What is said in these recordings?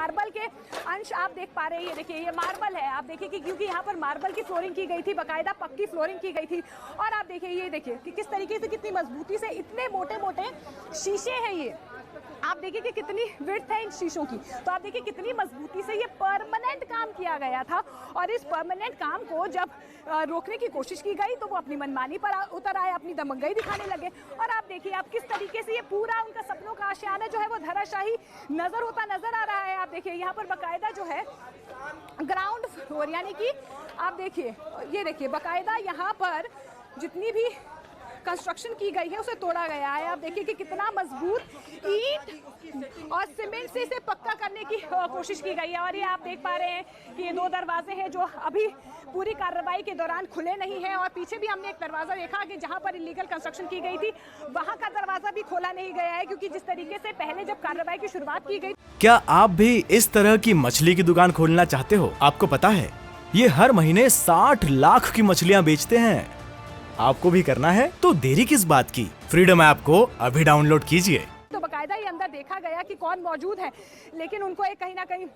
Marble के अंश आप देख पा रहे हैं। ये देखिए ये मार्बल है, आप देखिए कि क्योंकि यहाँ पर मार्बल की फ्लोरिंग की गई थी, बाकायदा पक्की फ्लोरिंग की गई थी। और आप देखिए ये देखिए कि किस तरीके से कितनी मजबूती से इतने मोटे मोटे शीशे हैं। ये आप देखिए कि कितनी विड्थ है इन शीशों की, तो आप देखिए कितनी मजबूती से ये परमानेंट काम किया गया था। और इस परमानेंट काम को जब रोकने की कोशिश की गई तो वो अपनी मनमानी पर उतर आए, अपनी दमंगई दिखाने लगे। और आप देखिए आप किस तरीके से ये पूरा उनका सपनों का आशियाना जो है वो धराशाही नजर आ रहा है। आप देखिए यहाँ पर बाकायदा जो है ग्राउंड फ्लोर, यानी कि आप देखिए ये देखिए बाकायदा यहाँ पर जितनी भी कंस्ट्रक्शन की गई है उसे तोड़ा गया है। आप देखिए कि कितना मजबूत ईंट और सीमेंट से इसे पक्का करने की कोशिश की गई है। और ये आप देख पा रहे हैं कि ये 2 दरवाजे हैं जो अभी पूरी कार्रवाई के दौरान खुले नहीं हैं। और पीछे भी हमने एक दरवाजा देखा कि जहां पर इलीगल कंस्ट्रक्शन की गई थी वहां का दरवाजा भी खोला नहीं गया है, क्योंकि जिस तरीके से पहले जब कार्रवाई की शुरुआत की गई। क्या आप भी इस तरह की मछली की दुकान खोलना चाहते हो? आपको पता है ये हर महीने 60 लाख की मछलियाँ बेचते हैं। आपको भी करना है तो देरी किस बात की, फ्रीडम ऐप को अभी डाउनलोड कीजिए। तो बाकायदा ये अंदर देखा गया कि कौन मौजूद है, लेकिन उनको एक कहीं ना कहीं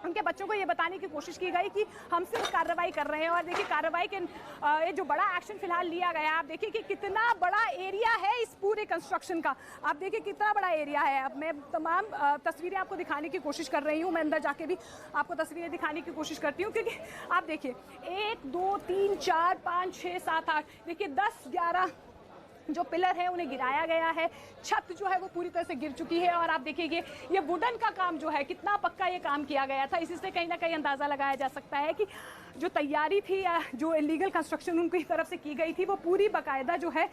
उनके बच्चों को ये बताने की कोशिश की गई कि हम सिर्फ कार्रवाई कर रहे हैं। और देखिए कार्रवाई के ये जो बड़ा एक्शन फिलहाल लिया गया है, आप देखिए कि कितना बड़ा एरिया है इस पूरे कंस्ट्रक्शन का। आप देखिए कितना बड़ा एरिया है। अब मैं तमाम तस्वीरें आपको दिखाने की कोशिश कर रही हूँ, मैं अंदर जाके भी आपको तस्वीरें दिखाने की कोशिश करती हूँ, क्योंकि आप देखिए 1 2 3 4 5 6 7 8 देखिए 10 11 जो पिलर है उन्हें गिराया गया है। छत जो है वो पूरी तरह से गिर चुकी है। और आप देखिए ये वुडन का काम जो है कितना पक्का ये काम किया गया था। इसी से कहीं ना कहीं अंदाज़ा लगाया जा सकता है कि जो तैयारी थी या जो इलीगल कंस्ट्रक्शन उनकी तरफ से की गई थी वो पूरी बाकायदा जो है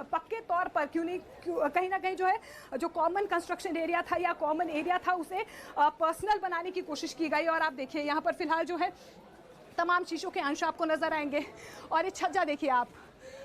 पक्के तौर पर कहीं ना कहीं जो है जो कॉमन कंस्ट्रक्शन एरिया था या कॉमन एरिया था उसे पर्सनल बनाने की कोशिश की गई। और आप देखिए यहाँ पर फिलहाल जो है तमाम शीशों के अंश आपको नजर आएंगे। और ये छज्जा देखिए आप,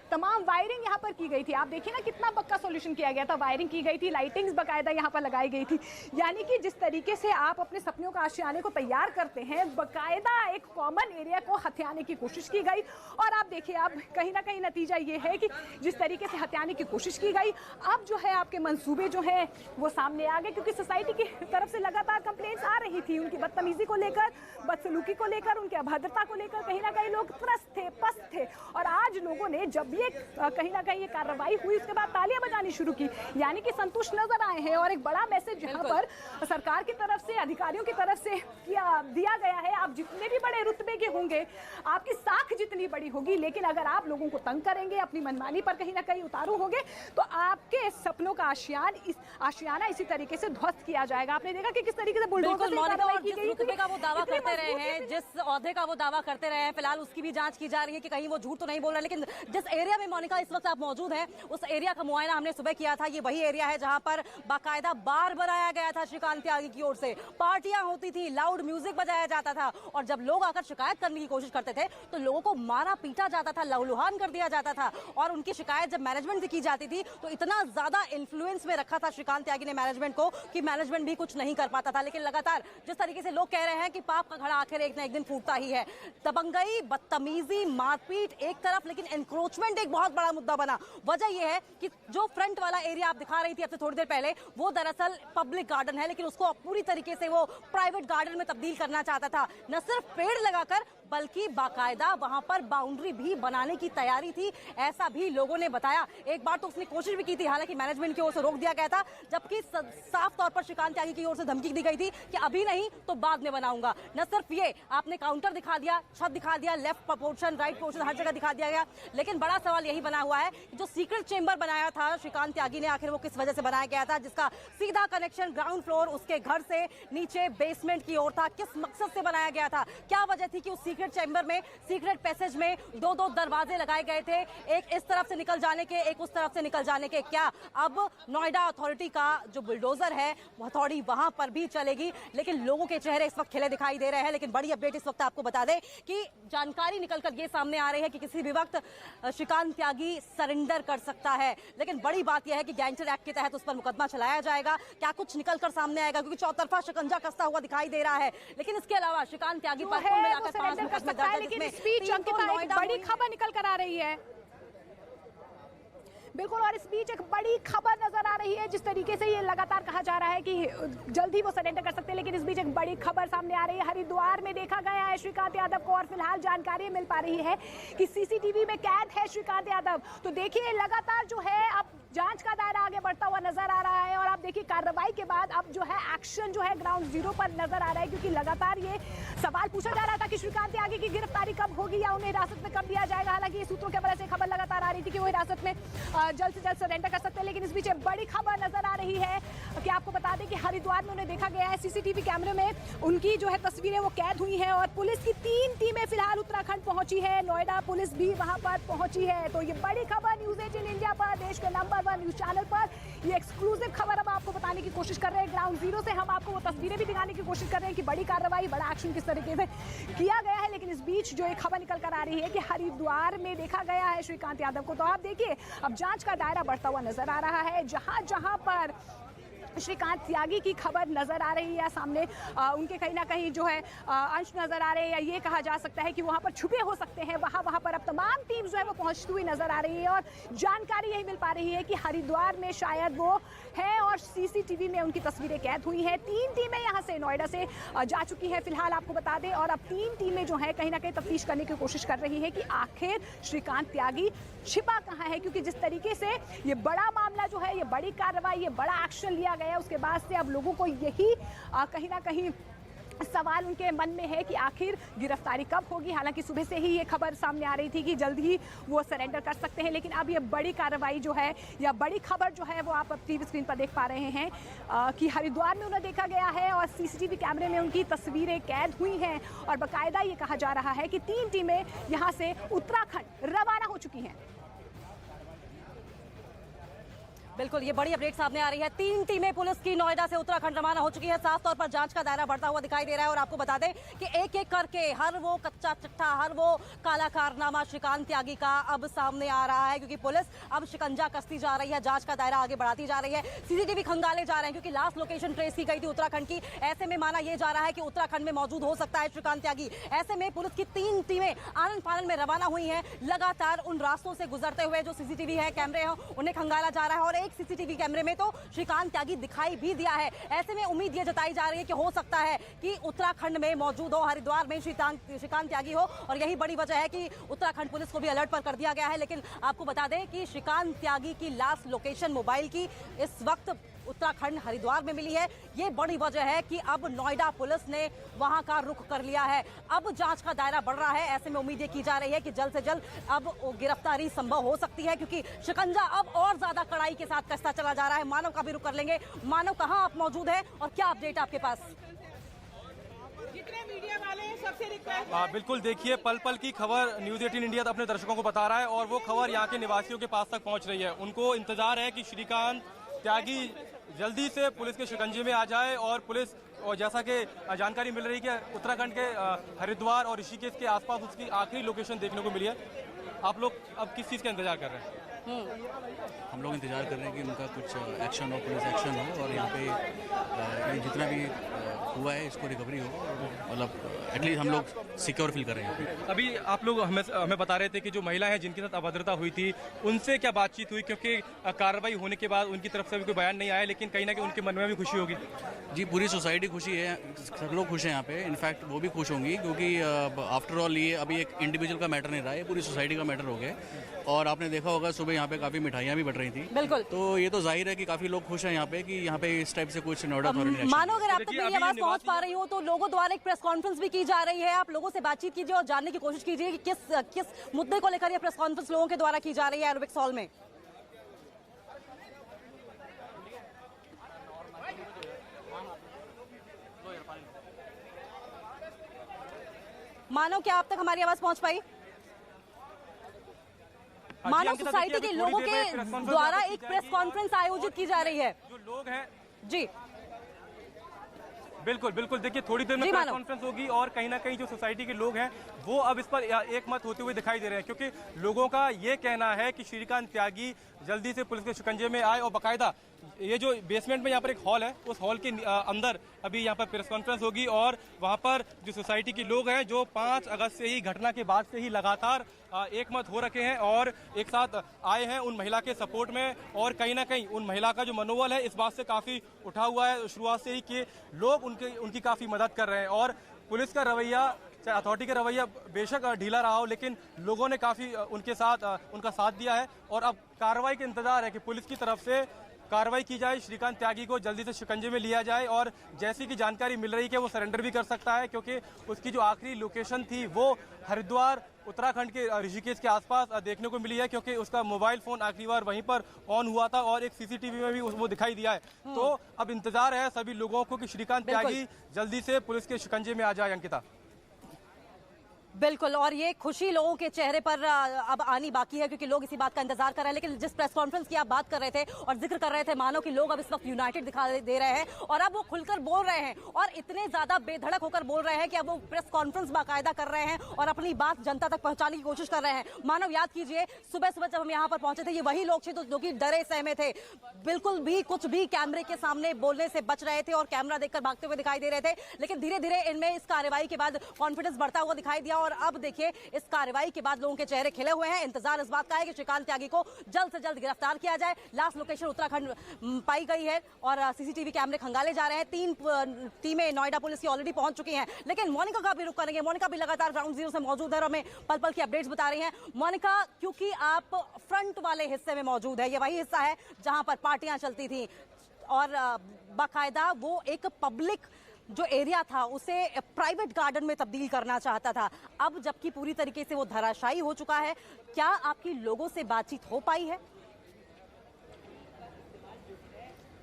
तमाम वायरिंग यहाँ पर की गई थी। आप देखिए ना कितना पक्का सॉल्यूशन किया गया था, वायरिंग की गई थी, लाइटिंग्स बाकायदा यहाँ पर लगाई गई थी। यानी कि जिस तरीके से आप अपने सपनों का आशियाने को तैयार करते हैं, बाकायदा एक कॉमन एरिया को हथियाने की कोशिश की गई। और आप देखिए अब कहीं ना कहीं नतीजा ये है कि जिस तरीके से हथियाने की कोशिश की गई, अब जो है आपके मंसूबे जो हैं वो सामने आ गए, क्योंकि सोसाइटी की तरफ से लगातार कंप्लेंट्स आ रही थी उनकी बदतमीजी को लेकर, बदसलूकी को लेकर, उनकी अभद्रता को लेकर। कहीं ना कहीं लोग त्रस्त थे, पस्त थे। और आज लोगों ने जब ये कहीं ना कहीं ये कार्रवाई हुई उसके बाद तालियां बजानी शुरू की, यानी कि संतुष्ट नजर आए हैं। और एक बड़ा मैसेज यहाँ पर सरकार की तरफ से, अधिकारियों की तरफ से दिया गया है, आप जितने भी बड़े रुतबे के होंगे, आपकी साख जितनी बड़ी होगी, लेकिन अगर आप लोगों को तंग करेंगे, अपनी मनमानी पर कहीं ना कहीं उतारू होंगे, तो आपके सपनों का आशियाना इसी तरीके से ध्वस्त किया जाएगा। आपने देखा कि किस तरीके से बुलडोजर से कार्रवाई की गई। रुतबे का वो दावा करते रहे हैं, जिस ओहदे का वो दावा करते रहे हैं, फिलहाल उसकी भी जांच की जा रही है कि कहीं वो झूठ तो नहीं बोल रहा। लेकिन जिस एरिया में मोनिका इस वक्त आप मौजूद हैं, उस एरिया का मुआयना हमने सुबह किया था। ये वही एरिया है जहां पर बाकायदा बार बनाया गया था श्रीकांत त्यागी की ओर से, पार्टियां होती थी, लाउड म्यूजिक बजाया जाता था। और जब लोग आकर शिकायत करने की कोशिश करते थे तो लोगों को मारा पीटा जाता था, लहूलुहान कर दिया जाता था। और उनकी शिकायत जब मैनेजमेंट से की जाती थी तो इतना ज्यादा इन्फ्लुएंस में रखा था श्रीकांत त्यागी ने मैनेजमेंट को कि मैनेजमेंट भी कुछ नहीं कर पाता था। लेकिन लगातार जिस तरीके से लोग कह रहे हैं कि पाप का घड़ा आखिर एक ना एक दिन फूटता ही है। दबंगई, बदतमीजी, मारपीट एक तरफ, लेकिन एनक्रोचमेंट एक बहुत बड़ा मुद्दा बना। वजह यह है कि जो फ्रंट वाला एरिया आप दिखा रही थी अब से थोड़ी देर पहले, वो दरअसल पब्लिक गार्डन है, लेकिन उसको पूरी तरीके से वो प्राइवेट गार्डन में तब्दील करना चाहता था। न सिर्फ पेड़ लगाकर बल्कि बाकायदा वहां पर बाउंड्री भी बनाने की तैयारी थी, ऐसा भी लोगों ने बताया। एक बार तो उसने कोशिश भी की थी, हालांकि मैनेजमेंट की ओर से रोक दिया गया था, जबकि साफ तौर पर श्रीकांत त्यागी की ओर से धमकी दी गई थी कि अभी नहीं तो बाद में बनाऊंगा। न सिर्फ ये, आपने काउंटर दिखा दिया, छत दिखा दिया, लेफ्ट पोर्शन, राइट पोर्शन, हर जगह दिखा दिया गया। लेकिन बड़ा सवाल यही बना हुआ है कि जो सीक्रेट चेंबर बनाया था श्रीकांत त्यागी ने, आखिर वो किस वजह से बनाया गया था, जिसका सीधा कनेक्शन ग्राउंड फ्लोर उसके घर से नीचे बेसमेंट की ओर था, किस मकसद से बनाया गया था, क्या वजह थी कि उस सीक्रेट चेंबर में, सीक्रेट पैसेज में दो दरवाजे लगाए गए थे, एक इस तरफ से निकल जाने के, एक उस तरफ से निकल जाने के। क्या अब नोएडा अथॉरिटी का जो बुलडोजर है वो हथौड़ी वहां पर भी चलेगी? लेकिन लोगों के चेहरे इस वक्त खिले दिखाई दे रहे हैं। लेकिन बड़ी अपडेट इस वक्त आपको बता दें कि जानकारी निकलकर ये सामने आ रही है कि किसी भी वक्त श्रीकांत त्यागी सरेंडर कर सकता है। लेकिन बड़ी बात यह है कि गैंगस्टर एक्ट के तहत उस पर मुकदमा चलाया जाएगा। क्या कुछ निकलकर सामने आएगा, क्योंकि चौतरफा शिकंजा कसता हुआ दिखाई दे रहा है। लेकिन इसके अलावा श्रीकांत त्यागी पर कुल मिलाकर 5 मुकदमे दर्ज है, जिसमें स्पीच अंकिता एक बड़ी खबर निकल कर आ रही है। बिल्कुल, और इस बीच एक बड़ी खबर नजर आ रही है। जिस तरीके से ये लगातार कहा जा रहा है कि जल्द ही वो सरेंडर कर सकते हैं, लेकिन इस बीच एक बड़ी खबर सामने आ रही है। हरिद्वार में देखा गया है श्रीकांत यादव को, और फिलहाल जानकारी मिल पा रही है कि सीसीटीवी में कैद है श्रीकांत यादव। तो देखिए लगातार जो है अब जांच का दायरा आगे बढ़ता हुआ नजर आ रहा है, और आप देखिए कार्रवाई के बाद अब जो है एक्शन जो है ग्राउंड जीरो पर नजर आ रहा है, क्योंकि लगातार ये सवाल पूछा जा रहा था कि श्रीकांत त्यागी की गिरफ्तारी कब होगी या उन्हें हिरासत में कब लिया जाएगा। हालांकि ये सूत्रों के वजह से खबर लगातार आ रही थी कि वो हिरासत में जल्द से जल्द सरेंडर कर सकते हैं, लेकिन इस बीच बड़ी खबर नजर आ रही है कि आपको बता दें कि हरिद्वार में उन्हें देखा गया है, सीसीटीवी कैमरे में उनकी जो है तस्वीरें वो कैद हुई हैं, और पुलिस की 3 टीमें फिलहाल उत्तराखंड पहुंची है, नोएडा पुलिस भी वहां पर पहुंची है। तो ये बड़ी खबर न्यूज 18 इंडिया पर, देश के नंबर 1 न्यूज चैनल पर, ये एक्सक्लूसिव खबर अब आपको बताने की कोशिश कर रहे हैं। ग्राउंड जीरो से हम आपको वो तस्वीरें भी दिखाने की कोशिश कर रहे हैं कि बड़ी कार्रवाई, बड़ा एक्शन किस तरीके से किया गया है। लेकिन इस बीच जो एक खबर निकल कर आ रही है कि हरिद्वार में देखा गया है श्रीकांत यादव को। तो आप देखिए अब जांच का दायरा बढ़ता हुआ नजर आ रहा है। जहां जहां पर श्रीकांत त्यागी की खबर नजर आ रही है सामने, उनके कहीं ना कहीं जो है अंश नजर आ रहे हैं, या ये कहा जा सकता है कि वहां पर छुपे हो सकते हैं, वहां पर अब तमाम टीम जो है वो पहुंचती हुई नजर आ रही है। और जानकारी यही मिल पा रही है कि हरिद्वार में शायद वो है, और सीसीटीवी में उनकी तस्वीरें कैद हुई हैं। 3 टीमें यहाँ से नोएडा से जा चुकी है फिलहाल आपको बता दें, और अब 3 टीमें जो है कहीं ना कहीं तफ्तीश करने की कोशिश कर रही है कि आखिर श्रीकांत त्यागी छिपा कहाँ है, क्योंकि जिस तरीके से ये बड़ा मामला जो है, ये बड़ी कार्रवाई, ये बड़ा एक्शन लिया गया, उसके बाद से अब लोगों को यही कहीं ना कहीं सवाल उनके मन में है कि आखिर गिरफ्तारी कब होगी। हालांकि सुबह से ही ये खबर सामने आ रही थी कि जल्द ही वो सरेंडर कर सकते हैं, लेकिन अब ये बड़ी कार्रवाई जो है या बड़ी खबर जो है वो आप अब टीवी स्क्रीन पर देख पा रहे हैं कि हरिद्वार में उन्हें देखा गया है, और सीसीटीवी कैमरे में उनकी तस्वीरें कैद हुई हैं, और बाकायदा ये कहा जा रहा है कि 3 टीमें यहाँ से उत्तराखंड रवाना हो चुकी हैं। बिल्कुल, ये बड़ी अपडेट सामने आ रही है। 3 टीमें पुलिस की नोएडा से उत्तराखंड रवाना हो चुकी है। साफ तौर पर जांच का दायरा बढ़ता हुआ दिखाई दे रहा है, और आपको बता दें कि एक एक करके हर वो कच्चा चिट्ठा, हर वो काला कारनामा श्रीकांत त्यागी का अब सामने आ रहा है, क्योंकि पुलिस अब शिकंजा कसती जा रही है, जांच का दायरा आगे बढ़ाती जा रही है, सीसीटीवी खंगाले जा रहे हैं, क्योंकि लास्ट लोकेशन ट्रेस की गई थी उत्तराखंड की। ऐसे में माना यह जा रहा है कि उत्तराखंड में मौजूद हो सकता है श्रीकांत त्यागी। ऐसे में पुलिस की 3 टीमें आनन फानन में रवाना हुई हैं, लगातार उन रास्तों से गुजरते हुए जो सीसीटीवी है, कैमरे हैं, उन्हें खंगाला जा रहा है, और एक सीसीटीवी कैमरे में तो श्रीकांत त्यागी दिखाई भी दिया है। ऐसे में उम्मीद ये जताई जा रही है कि हो सकता है कि उत्तराखंड में मौजूद हो, हरिद्वार में श्रीकांत त्यागी हो, और यही बड़ी वजह है कि उत्तराखंड पुलिस को भी अलर्ट पर कर दिया गया है। लेकिन आपको बता दें कि श्रीकांत त्यागी की लास्ट लोकेशन मोबाइल की इस वक्त उत्तराखंड हरिद्वार में मिली है। ये बड़ी वजह है कि अब नोएडा पुलिस ने वहां का रुख कर लिया है। अब जांच का दायरा बढ़ रहा है। ऐसे में उम्मीद ये की जा रही है कि जल्द से जल्द अब गिरफ्तारी संभव हो सकती है, क्योंकि शिकंजा अब और ज्यादा कड़ाई के साथ कसता चला जा रहा है। मानव का भी रुख कर लेंगे। मानव, कहां आप मौजूद है और क्या अपडेट आपके पास? जितने मीडिया वाले हैं सबसे रिक्वेस्ट। बिल्कुल, देखिए पल पल की खबर न्यूज 18 इंडिया अपने दर्शकों को बता रहा है, और वो खबर यहाँ के निवासियों के पास तक पहुँच रही है। उनको इंतजार है कि श्रीकांत त्यागी जल्दी से पुलिस के शिकंजे में आ जाए, और पुलिस, और जैसा कि जानकारी मिल रही है कि उत्तराखंड के हरिद्वार और ऋषिकेश के आसपास उसकी आखिरी लोकेशन देखने को मिली है। आप लोग अब किस चीज़ का इंतजार कर रहे हैं? हम लोग इंतजार कर रहे हैं कि उनका कुछ एक्शन हो, पुलिस एक्शन हो, और यहाँ पे जितना भी हुआ है इसको रिकवरी हो, मतलब एटलीस्ट हम लोग सिक्योर फील कर रहे हैं। अभी आप लोग हमें बता रहे थे कि जो महिला हैं जिनके साथ अभद्रता हुई थी, उनसे क्या बातचीत हुई? क्योंकि कार्रवाई होने के बाद उनकी तरफ से भी कोई बयान नहीं आया, लेकिन कहीं ना कहीं उनके मन में भी खुशी होगी। जी, पूरी सोसाइटी खुशी है, सब लोग खुश हैं यहाँ पे। इनफैक्ट वो भी खुश होंगी, क्योंकि आफ्टर ऑल ये अभी एक इंडिविजुअल का मैटर नहीं रहा है, पूरी सोसाइटी का मैटर हो गया। और आपने देखा होगा सुबह यहाँ पे काफी मिठाइयाँ भी बट रही थी। बिल्कुल, तो ये तो जाहिर है कि काफी लोग खुश हैं यहाँ पे कि यहाँ पे इस टाइप से कुछ नोएडा अथॉरिटी। मानो अगर आप तक मेरी आवाज पहुंच पा रही हो तो लोगों द्वारा एक प्रेस कॉन्फ्रेंस भी की जा रही है। आप लोगों से बातचीत कीजिए और जानने की कोशिश कीजिए कि किस मुद्दे को लेकर ये प्रेस कॉन्फ्रेंस लोगों के द्वारा की जा रही है एरोबिक्स हॉल में। मानो, क्या आप तक हमारी आवाज पहुंच पाई? मानव सोसाइटी के लोगों के द्वारा एक प्रेस कॉन्फ्रेंस आयोजित की जा रही है। जो लोग हैं जी बिल्कुल बिल्कुल, देखिए थोड़ी देर में प्रेस कॉन्फ्रेंस होगी, और कहीं ना कहीं जो सोसाइटी के लोग हैं वो अब इस पर एक मत होते हुए दिखाई दे रहे हैं, क्योंकि लोगों का ये कहना है कि श्रीकांत त्यागी जल्दी से पुलिस के शिकंजे में आए, और बाकायदा ये जो बेसमेंट में यहाँ पर एक हॉल है, उस हॉल के अंदर अभी यहाँ पर प्रेस कॉन्फ्रेंस होगी और वहाँ पर जो सोसाइटी के लोग हैं जो 5 अगस्त से ही घटना के बाद से ही लगातार एकमत हो रखे हैं और एक साथ आए हैं उन महिला के सपोर्ट में। और कहीं ना कहीं उन महिला का जो मनोबल है इस बात से काफ़ी उठा हुआ है शुरुआत से ही कि लोग उनकी काफ़ी मदद कर रहे हैं। और पुलिस का रवैया, चाहे अथॉरिटी का रवैया बेशक ढीला रहा हो, लेकिन लोगों ने काफ़ी उनका साथ दिया है। और अब कार्रवाई का इंतजार है कि पुलिस की तरफ से कार्रवाई की जाए, श्रीकांत त्यागी को जल्दी से शिकंजे में लिया जाए। और जैसी कि जानकारी मिल रही है कि वो सरेंडर भी कर सकता है, क्योंकि उसकी जो आखिरी लोकेशन थी वो हरिद्वार उत्तराखंड के ऋषिकेश के आसपास देखने को मिली है, क्योंकि उसका मोबाइल फोन आखिरी बार वहीं पर ऑन हुआ था और एक सीसीटीवी में भी वो दिखाई दिया है। तो अब इंतजार है सभी लोगों को कि श्रीकांत त्यागी जल्दी से पुलिस के शिकंजे में आ जाए। अंकिता, बिल्कुल, और ये खुशी लोगों के चेहरे पर अब आनी बाकी है, क्योंकि लोग इसी बात का इंतजार कर रहे हैं। लेकिन जिस प्रेस कॉन्फ्रेंस की आप बात कर रहे थे और जिक्र कर रहे थे, मानो कि लोग अब इस वक्त यूनाइटेड दिखा दे रहे हैं और अब वो खुलकर बोल रहे हैं और इतने ज्यादा बेधड़क होकर बोल रहे हैं कि अब वो प्रेस कॉन्फ्रेंस बाकायदा कर रहे हैं और अपनी बात जनता तक पहुंचाने की कोशिश कर रहे हैं। मानव, याद कीजिए सुबह सुबह जब हम यहाँ पर पहुंचे थे, ये वही लोग थे जो कि डरे सहमे थे, बिल्कुल भी कुछ भी कैमरे के सामने बोलने से बच रहे थे और कैमरा देखकर भागते हुए दिखाई दे रहे थे। लेकिन धीरे धीरे इनमें इस कार्रवाई के बाद कॉन्फिडेंस बढ़ता हुआ दिखाई दिया और अब देखिए इस कार्रवाई के बाद लोगों के चेहरे खिले हुए हैं। इंतजार इस बात का है कि श्रीकांत त्यागी को जल्द से जल्द गिरफ्तार किया जाए। लास्ट लोकेशन उत्तराखंड पाई गई है और सीसीटीवी कैमरे खंगाले जा रहे हैं। 3 टीमें नोएडा पुलिस की ऑलरेडी पहुंच चुकी हैं। लेकिन मोनिका का भी रुख करेंगे। मोनिका भी लगातार ग्राउंड जीरो से मौजूद है और हमें पल पल की अपडेट्स बता रही हैं। मोनिका, क्योंकि आप फ्रंट वाले हिस्से में मौजूद है, ये वही हिस्सा है जहां पर पार्टियां चलती थी और बाकायदा वो एक पब्लिक जो एरिया था उसे प्राइवेट गार्डन में तब्दील करना चाहता था। अब जबकि पूरी तरीके से वो धराशायी हो चुका है, क्या आपकी लोगों से बातचीत हो पाई है?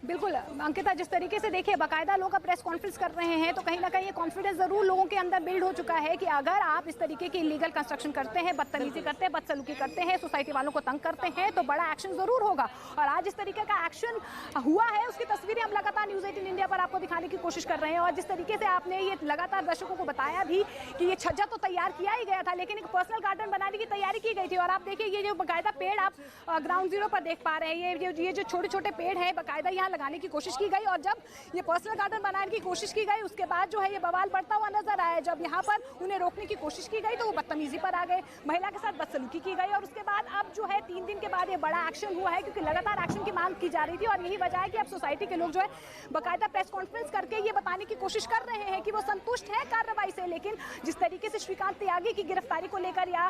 बिल्कुल अंकिता, जिस तरीके से देखिए बाकायदा लोग अब प्रेस कॉन्फ्रेंस कर रहे हैं, तो कहीं ना कहीं ये कॉन्फिडेंस जरूर लोगों के अंदर बिल्ड हो चुका है कि अगर आप इस तरीके की इलीगल कंस्ट्रक्शन करते हैं, बदतमीजी करते हैं, बदसलूकी करते हैं, सोसाइटी वालों को तंग करते हैं, तो बड़ा एक्शन जरूर होगा। और आज इस तरीके का एक्शन हुआ है, उसकी तस्वीरें हम लगातार न्यूज़ 18 इंडिया पर आपको दिखाने की कोशिश कर रहे हैं। और जिस तरीके से आपने ये लगातार दर्शकों को बताया भी कि ये छज्जा तो तैयार किया ही गया था, लेकिन एक पर्सनल गार्डन बनाने की तैयारी की गई थी। और आप देखिए ये जो बाकायदा पेड़ आप ग्राउंड जीरो पर देख पा रहे हैं, ये जो छोटे छोटे पेड़ हैं बाकायदा यहाँ लगाने की कोशिश की गई। और जब ये पर्सनल गार्डन बनाने की कोशिश की गई, उसके बाद जो है ये बवाल बढ़ता हुआ नजर आया। जब यहाँ पर उन्हें रोकने की कोशिश की गई तो वो बदतमीजी पर आ गए, महिला के साथ बदसलूकी की गई। और उसके बाद अब जो है 3 दिन के बाद ये बड़ा एक्शन हुआ है, क्योंकि लगातार एक्शन की मांग की जा रही थी। और यही वजह है कि अब सोसाइटी के लोग जो है बाकायदा प्रेस कॉन्फ्रेंस करके ये बताने की कोशिश कर रहे हैं कि वो संतुष्ट है कार्रवाई से। लेकिन जिस तरीके से श्रीकांत त्यागी की गिरफ्तारी को लेकर या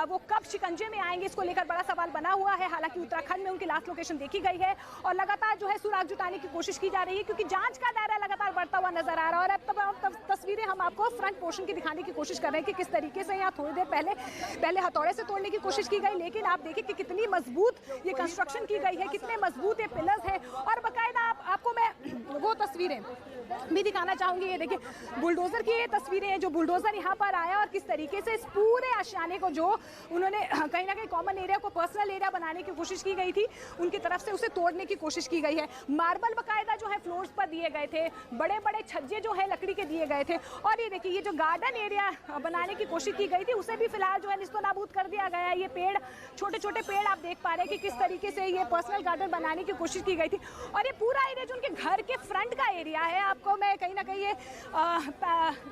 वो कब शिकंजे में आएंगे, इसको लेकर बड़ा सवाल बना हुआ है। हालांकि उत्तराखंड में उनकी लास्ट लोकेशन देखी गई है और लगातार जो है सुराग जुटाने की कोशिश की जा रही है, क्योंकि जांच का दायरा लगातार बढ़ता हुआ नजर आ रहा है। और अब तस्वीरें हम आपको फ्रंट पोर्शन की दिखाने की कोशिश कर रहे हैं कि किस तरीके से यहाँ थोड़ी देर पहले हथौड़े से तोड़ने की कोशिश की गई, लेकिन आप देखिए कि कितनी मजबूत ये कंस्ट्रक्शन की गई है, कितने मजबूत ये पिलर्स हैं। और बाकायदा आपको मैं वो तस्वीरें भी दिखाना चाहूंगी। ये देखिए बुलडोजर की ये तस्वीरें हैं, जो बुलडोजर यहाँ पर आया और किस तरीके से इस पूरे आशियाने को जो उन्होंने कहीं ना कहीं कॉमन एरिया को पर्सनल एरिया बनाने की कोशिश की गई थी, उनकी तरफ से उसे तोड़ने की कोशिश की गई है। मार्बल बाकायदा जो है फ्लोर्स पर दिए गए थे, बड़े बड़े छज्जे जो है लकड़ी के दिए गए थे। और ये देखिए ये जो गार्डन एरिया बनाने की कोशिश की गई थी उसे भी फिलहाल जो है निस्तो नाबूद कर दिया गया है। ये पेड़, छोटे छोटे पेड़ आप देख पा रहे हैं कि किस तरीके से ये पर्सनल गार्डन बनाने की कोशिश की गई थी। और ये पूरा एरिया जो उनके घर के फ्रंट का एरिया है, आपको मैं कहीं ना कहीं ये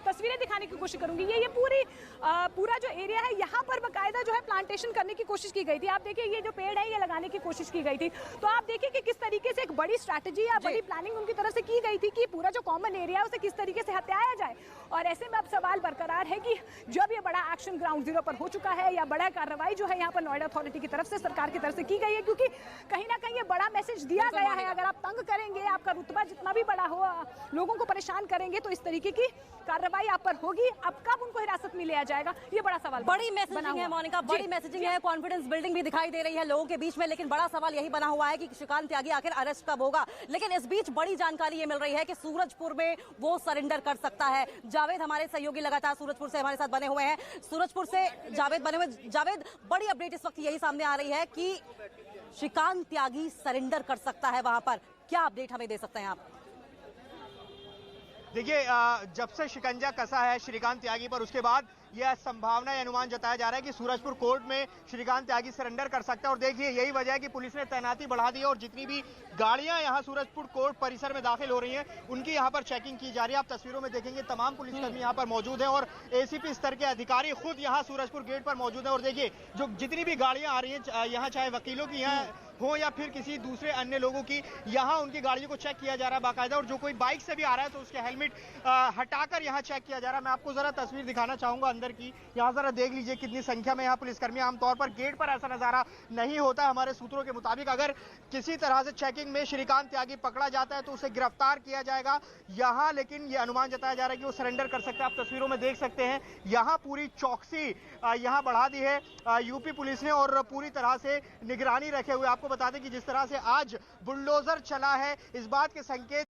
तस्वीरें दिखाने की कोशिश करूंगी। ये पूरा जो एरिया है यहाँ पर बाकायदा जो है प्लांटेशन करने की कोशिश की गई थी। आप देखिए ये जो पेड़ है ये लगाने की कोशिश की गई थी। तो आप देखिए कि किस तरीके से एक बड़ी स्ट्रैटेजी या बड़ी प्लानिंग उनकी तरफ से की गई थी कि पूरा जो कॉमन एरिया है उसे किस तरीके से हत्याया जाए। और ऐसे में अब सवाल बरकरार है कि जब ये बड़ा एक्शन ग्राउंड जीरो पर हो चुका है या बड़ा कार्रवाई जो है यहाँ पर नोएडा अथॉरिटी की तरफ से, सरकार की तरफ से की गई है, क्योंकि कहीं ना कहीं ये बड़ा मैसेज दिया गया है, अगर आप तंग करेंगे, आपका रुतबा जितना भी बड़ा हो, लोगों को परेशान करेंगे तो इस तरीके की कार्रवाई आप पर होगी। अब कब उनको हिरासत में लिया जाएगा, ये बड़ा सवाल। बड़ी मैसेजिंग है मोनिका, बड़ी मैसेजिंग है, कॉन्फिडेंस बिल्डिंग भी दिखाई दे रही है लोगों के बीच में। लेकिन बड़ा सवाल यही बना हुआ है कि श्रीकांत त्यागी आखिर अरेस्ट कब होगा। लेकिन इस बीच बड़ी जानकारी ये मिल रही है कि सूरजपुर में वो सरेंडर कर सकता है। जावेद हमारे सहयोगी लगातार सूरजपुर से हमारे साथ बने हुए हैं, सूरजपुर से जावेद बने हुए। जावेद, बड़ी अपडेट इस वक्त यही सामने आ रही है कि श्रीकांत त्यागी सरेंडर कर सकता है वहां पर, क्या अपडेट हमें दे सकते हैं आप? देखिए, जब से शिकंजा कसा है श्रीकांत त्यागी पर, उसके बाद यह संभावना या अनुमान जताया जा रहा है कि सूरजपुर कोर्ट में श्रीकांत त्यागी सरेंडर कर सकता है। और देखिए यही वजह है कि पुलिस ने तैनाती बढ़ा दी है और जितनी भी गाड़ियां यहां सूरजपुर कोर्ट परिसर में दाखिल हो रही हैं उनकी यहां पर चेकिंग की जा रही है। आप तस्वीरों में देखेंगे तमाम पुलिसकर्मी यहां पर मौजूद हैं और एसीपी स्तर के अधिकारी खुद यहां सूरजपुर गेट पर मौजूद हैं। और देखिए जो जितनी भी गाड़ियां आ रही हैं यहां, चाहे वकीलों की यहाँ हो या फिर किसी दूसरे अन्य लोगों की, यहां उनकी गाड़ियों को चेक किया जा रहा है बाकायदा। और जो कोई बाइक से भी आ रहा है तो उसके हेलमेट हटाकर यहां चेक किया जा रहा है। मैं आपको जरा तस्वीर दिखाना चाहूंगा अंदर की, यहां जरा देख लीजिए कितनी संख्या में यहां पुलिसकर्मी। आमतौर पर गेट पर ऐसा नजारा नहीं होता है। हमारे सूत्रों के मुताबिक अगर किसी तरह से चेकिंग में श्रीकांत त्यागी पकड़ा जाता है तो उसे गिरफ्तार किया जाएगा यहां, लेकिन यह अनुमान जताया जा रहा है कि वो सरेंडर कर सकता है। आप तस्वीरों में देख सकते हैं यहां पूरी चौकसी यहां बढ़ा दी है यूपी पुलिस ने और पूरी तरह से निगरानी रखे हुए। आपको बता दें कि जिस तरह से आज बुलडोजर चला है, इस बात के संकेत